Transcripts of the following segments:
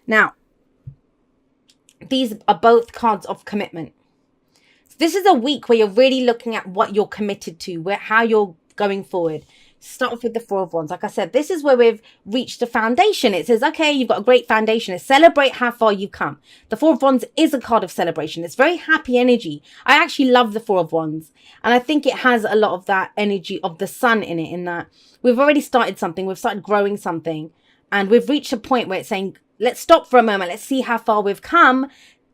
Now, these are both cards of commitment. This is a week where you're really looking at what you're committed to, how you're going forward. Start off with the Four of Wands. Like I said, this is where we've reached the foundation. It says, okay, you've got a great foundation. Celebrate how far you've come. The Four of Wands is a card of celebration. It's very happy energy. I actually love the Four of Wands. And I think it has a lot of that energy of the sun in it, in that we've already started something. We've started growing something. And we've reached a point where it's saying, let's stop for a moment. Let's see how far we've come.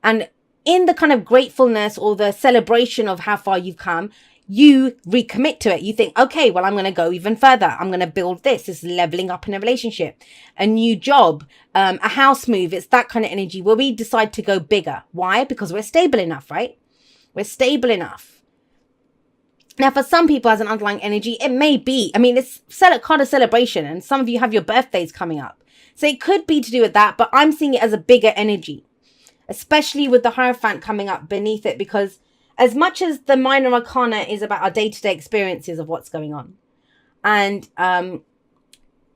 And in the kind of gratefulness or the celebration of how far you've come, you recommit to it. You think, okay, well, I'm going to go even further. I'm going to build this. This is leveling up in a relationship, a new job, a house move. It's that kind of energy where we decide to go bigger. Why? Because we're stable enough, right? We're stable enough. Now, for some people as an underlying energy, it may be, I mean, it's a card of celebration, and some of you have your birthdays coming up. So it could be to do with that, but I'm seeing it as a bigger energy, especially with the Hierophant coming up beneath it, because as much as the minor arcana is about our day-to-day experiences of what's going on, and,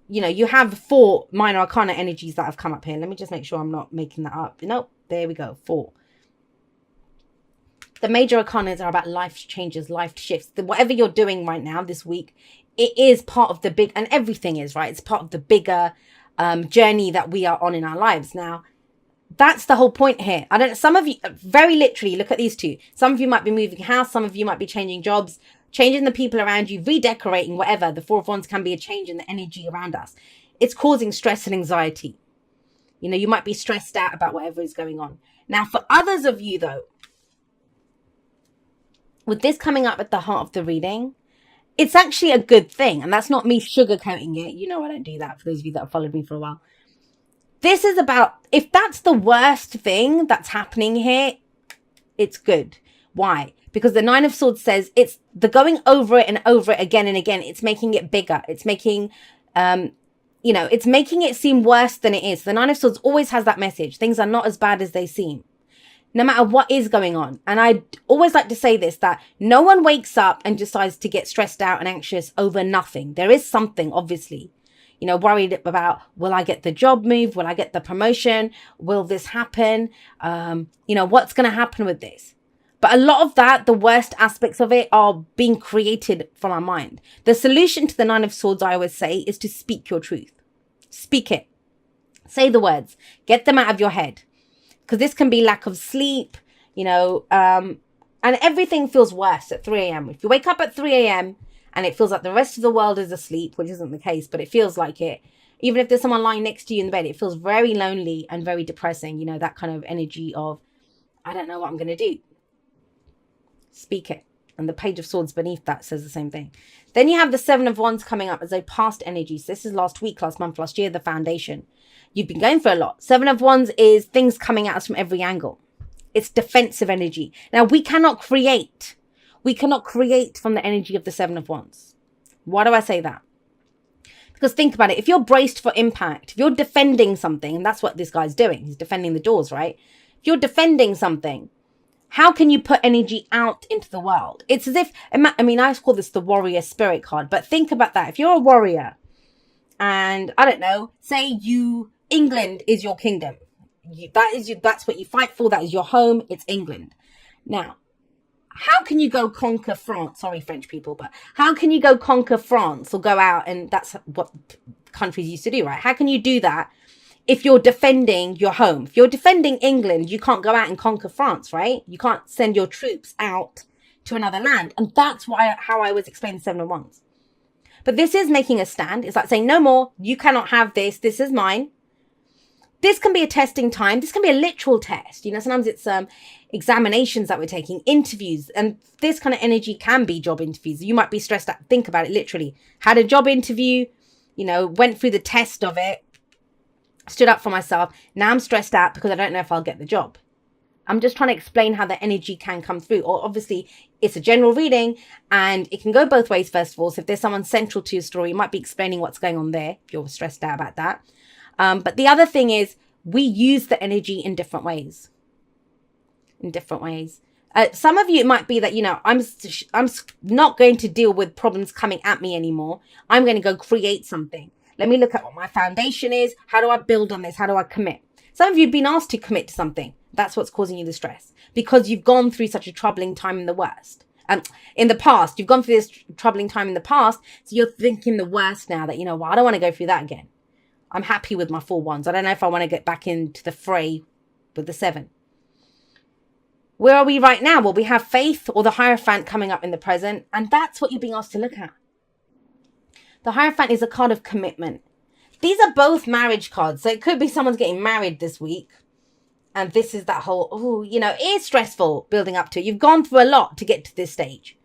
you know, you have 4 minor arcana energies that have come up here. Let me just make sure I'm not making that up. Nope, there we go, 4. The major arcanas are about life changes, life shifts. Whatever you're doing right now this week, it is part of the big, and everything is, right? It's part of the bigger journey that we are on in our lives. Now, that's the whole point here. Some of you, very literally, look at these two. Some of you might be moving house. Some of you might be changing jobs, changing the people around you, redecorating, whatever. The Four of Wands can be a change in the energy around us. It's causing stress and anxiety. You know, you might be stressed out about whatever is going on. Now, for others of you, though, with this coming up at the heart of the reading, it's actually a good thing. And that's not me sugarcoating it. You know, I don't do that, for those of you that have followed me for a while. This is about, if that's the worst thing that's happening here, it's good. Why? Because the Nine of Swords says it's the going over it and over it again and again. It's making it bigger. It's making, you know, it's making it seem worse than it is. The Nine of Swords always has that message. Things are not as bad as they seem, no matter what is going on. And I always like to say this, that no one wakes up and decides to get stressed out and anxious over nothing. There is something, obviously. You know, worried about, will I get the job move? Will I get the promotion? Will this happen? You know, what's going to happen with this? But a lot of that, the worst aspects of it are being created from our mind. The solution to the Nine of Swords, I always say, is to speak your truth. Speak it. Say the words. Get them out of your head. Because this can be lack of sleep, you know, and everything feels worse at 3 a.m. If you wake up at 3 a.m., and it feels like the rest of the world is asleep, which isn't the case, but it feels like it. Even if there's someone lying next to you in the bed, it feels very lonely and very depressing. You know, that kind of energy of, I don't know what I'm going to do. Speak it. And the Page of Swords beneath that says the same thing. Then you have the Seven of Wands coming up as a past energy. So this is last week, last month, last year, the foundation. You've been going for a lot. Seven of Wands is things coming at us from every angle. It's defensive energy. Now, we cannot create. We cannot create from the energy of the Seven of Wands. Why do I say that? Because think about it. If you're braced for impact, if you're defending something, and that's what this guy's doing. He's defending the doors, right? If you're defending something, how can you put energy out into the world? It's as if, I mean, I call this the warrior spirit card, but think about that. If you're a warrior and, I don't know, say England is your kingdom. That's what you fight for. That is your home. It's England. Now, how can you go conquer France? Sorry, French people, but how can you go conquer France or go out? And that's what countries used to do, right? How can you do that if you're defending your home? If you're defending England, you can't go out and conquer France, right? You can't send your troops out to another land. And that's how I was explaining Seven of Wands. But this is making a stand. It's like saying, no more. You cannot have this. This is mine. This can be a testing time. This can be a literal test. You know, sometimes it's examinations that we're taking, interviews. And this kind of energy can be job interviews. You might be stressed out. Think about it literally. Had a job interview, you know, went through the test of it, stood up for myself. Now I'm stressed out because I don't know if I'll get the job. I'm just trying to explain how the energy can come through. Or obviously, it's a general reading and it can go both ways, first of all. So if there's someone central to your story, you might be explaining what's going on there if you're stressed out about that. But the other thing is we use the energy in different ways. Some of you, it might be that, you know, I'm not going to deal with problems coming at me anymore. I'm going to go create something. Let me look at what my foundation is. How do I build on this? How do I commit? Some of you have been asked to commit to something. That's what's causing you the stress, because you've gone through such a troubling time in the worst. In the past, you've gone through this troubling time in the past. So you're thinking the worst now that, well, I don't want to go through that again. I'm happy with my 4 wands. I don't know if I want to get back into the fray with the 7. Where are we right now? Well, we have Faith or the Hierophant coming up in the present. And that's what you're being asked to look at. The Hierophant is a card of commitment. These are both marriage cards. So it could be someone's getting married this week. And this is that whole, it is stressful building up to it. You've gone through a lot to get to this stage.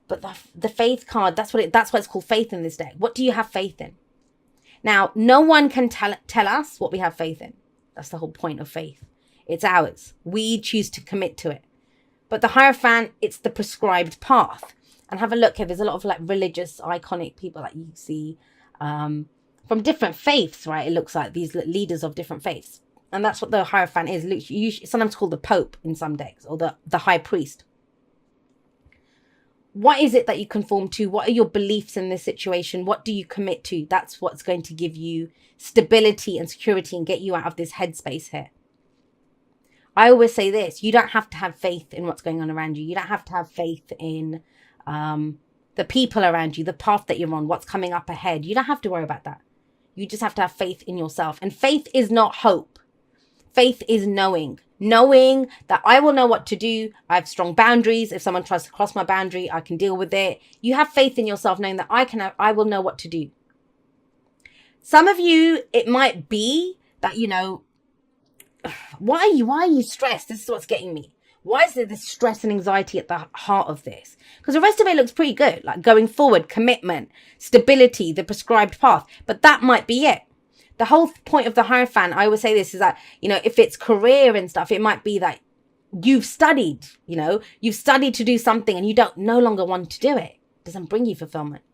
But the Faith card, that's why it's called Faith in this deck. What do you have faith in? Now, no one can tell us what we have faith in. That's the whole point of faith. It's ours. We choose to commit to it. But the Hierophant, it's the prescribed path. And have a look here. There's a lot of like religious, iconic people that you see from different faiths, right? It looks like these leaders of different faiths. And that's what the Hierophant is. It's sometimes called the Pope in some decks, or the High Priest. What is it that you conform to? What are your beliefs in this situation? What do you commit to? That's what's going to give you stability and security and get you out of this headspace here. I always say this. You don't have to have faith in what's going on around you. You don't have to have faith in the people around you, the path that you're on, what's coming up ahead. You don't have to worry about that. You just have to have faith in yourself. And faith is not hope. Faith is knowing that I will know what to do. I have strong boundaries. If someone tries to cross my boundary, I can deal with it. You have faith in yourself, knowing that I will know what to do. Some of you, it might be that, why are you stressed? This is what's getting me. Why is there this stress and anxiety at the heart of this? Because the rest of it looks pretty good, like going forward, commitment, stability, the prescribed path. But that might be it. The whole point of the Hierophant, I always say this, is that, if it's career and stuff, it might be that you've studied, you've studied to do something and you no longer want to do it. It doesn't bring you fulfillment.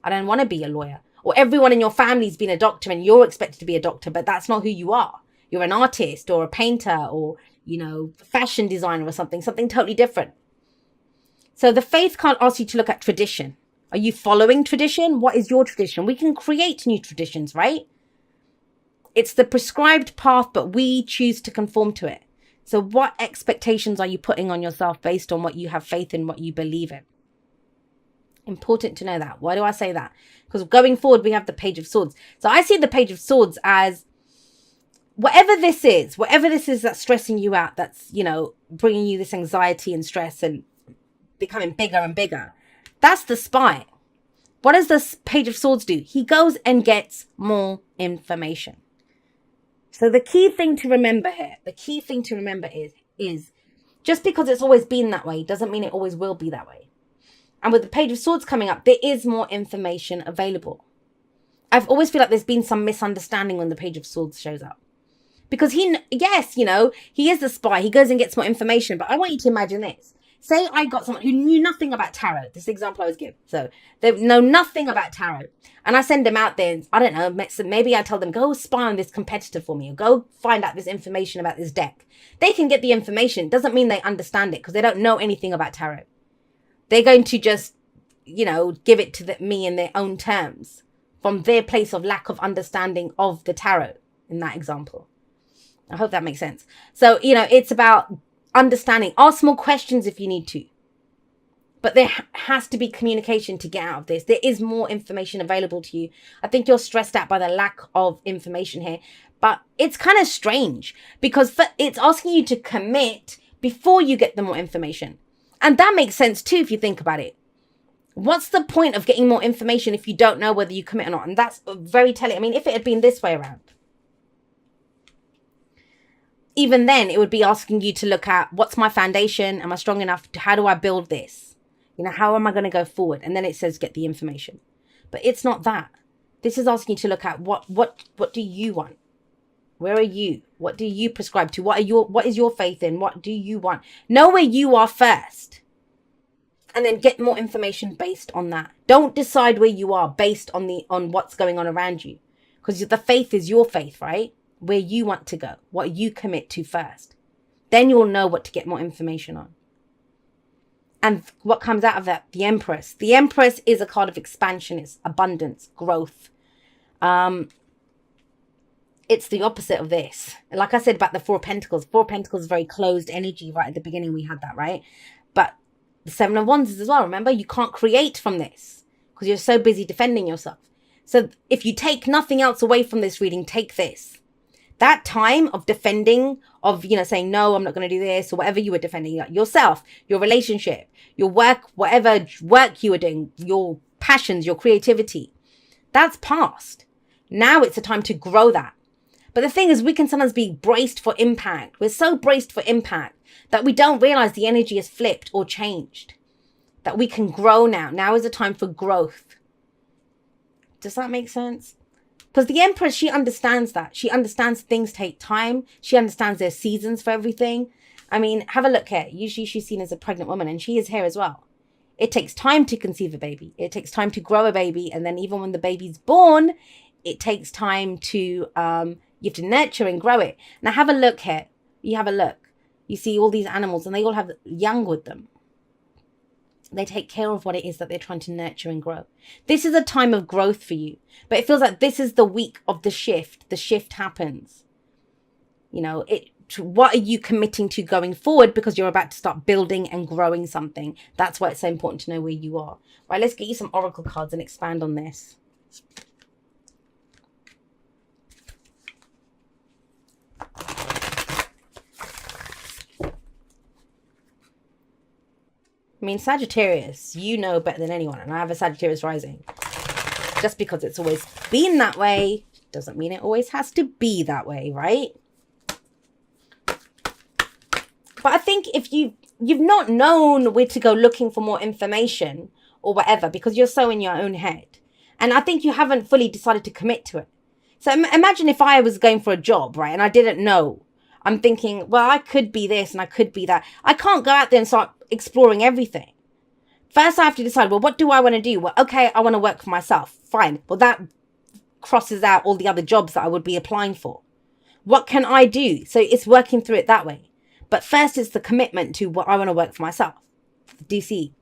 I don't want to be a lawyer. Or everyone in your family's been a doctor and you're expected to be a doctor, but that's not who you are. You're an artist or a painter or, fashion designer or something totally different. So the Faith can't ask you to look at tradition. Are you following tradition? What is your tradition? We can create new traditions, right? It's the prescribed path, but we choose to conform to it. So what expectations are you putting on yourself based on what you have faith in, what you believe in? Important to know that. Why do I say that? Because going forward, we have the Page of Swords. So I see the Page of Swords as whatever this is that's stressing you out, that's, bringing you this anxiety and stress and becoming bigger and bigger. That's the spy. What does this Page of Swords do? He goes and gets more information. So the key thing to remember here, is just because it's always been that way doesn't mean it always will be that way. And with the Page of Swords coming up, there is more information available. I've always feel like there's been some misunderstanding when the Page of Swords shows up. Because he is the spy. He goes and gets more information. But I want you to imagine this. Say I got someone who knew nothing about tarot. This is the example I always give. So they know nothing about tarot. And I send them out there. And, I don't know. Maybe I tell them, go spy on this competitor for me. Or go find out this information about this deck. They can get the information. Doesn't mean they understand it because they don't know anything about tarot. They're going to just, give it to me in their own terms. From their place of lack of understanding of the tarot in that example. I hope that makes sense. So, it's about understanding. Ask more questions if you need to. But there has to be communication to get out of this. There is more information available to you. I think you're stressed out by the lack of information here. But it's kind of strange because it's asking you to commit before you get the more information. And that makes sense too if you think about it. What's the point of getting more information if you don't know whether you commit or not? And that's very telling. I mean, if it had been this way around, even then, it would be asking you to look at what's my foundation? Am I strong enough? How do I build this? How am I going to go forward? And then it says get the information. But it's not that. This is asking you to look at what do you want? Where are you? What do you prescribe to? What is your faith in? What do you want? Know where you are first. And then get more information based on that. Don't decide where you are based on what's going on around you. Because the faith is your faith, right? Where you want to go, what you commit to first. Then you'll know what to get more information on. And what comes out of that? The Empress. The Empress is a card of expansion. It's abundance, growth. it's the opposite of this. Like I said about the Four of Pentacles. Four of Pentacles is very closed energy. Right at the beginning we had that, right? But the Seven of Wands is as well. Remember, you can't create from this because you're so busy defending yourself. So if you take nothing else away from this reading, take this. That time of defending, of, you know, saying, no, I'm not going to do this, or whatever you were defending, like yourself, your relationship, your work, whatever work you were doing, your passions, your creativity, that's past. Now it's a time to grow that. But the thing is, we can sometimes be braced for impact. We're so braced for impact that we don't realize the energy has flipped or changed. That we can grow now. Now is a time for growth. Does that make sense? Because the Empress, she understands that. She understands things take time. She understands there's seasons for everything. I mean, have a look here. Usually she's seen as a pregnant woman, and she is here as well. It takes time to conceive a baby. It takes time to grow a baby. And then even when the baby's born, it takes time to, you have to nurture and grow it. Now have a look here. You have a look. You see all these animals, and they all have young with them. They take care of what it is that they're trying to nurture and grow. This is a time of growth for you. But it feels like this is the week of the shift. The shift happens. You know, what are you committing to going forward? Because you're about to start building and growing something. That's why it's so important to know where you are. Right, let's get you some oracle cards and expand on this. I mean, Sagittarius, you know better than anyone. And I have a Sagittarius rising. Just because it's always been that way doesn't mean it always has to be that way, right? But I think if you've not known where to go looking for more information or whatever, because you're so in your own head. And I think you haven't fully decided to commit to it. So imagine if I was going for a job, right? And I didn't know. I'm thinking, well, I could be this and I could be that. I can't go out there and start exploring everything. First, I have to decide, well, what do I want to do? Well, okay, I want to work for myself. Fine. Well, that crosses out all the other jobs that I would be applying for. What can I do? So it's working through it that way. But first, it's the commitment to what I want to work for myself. Do you see?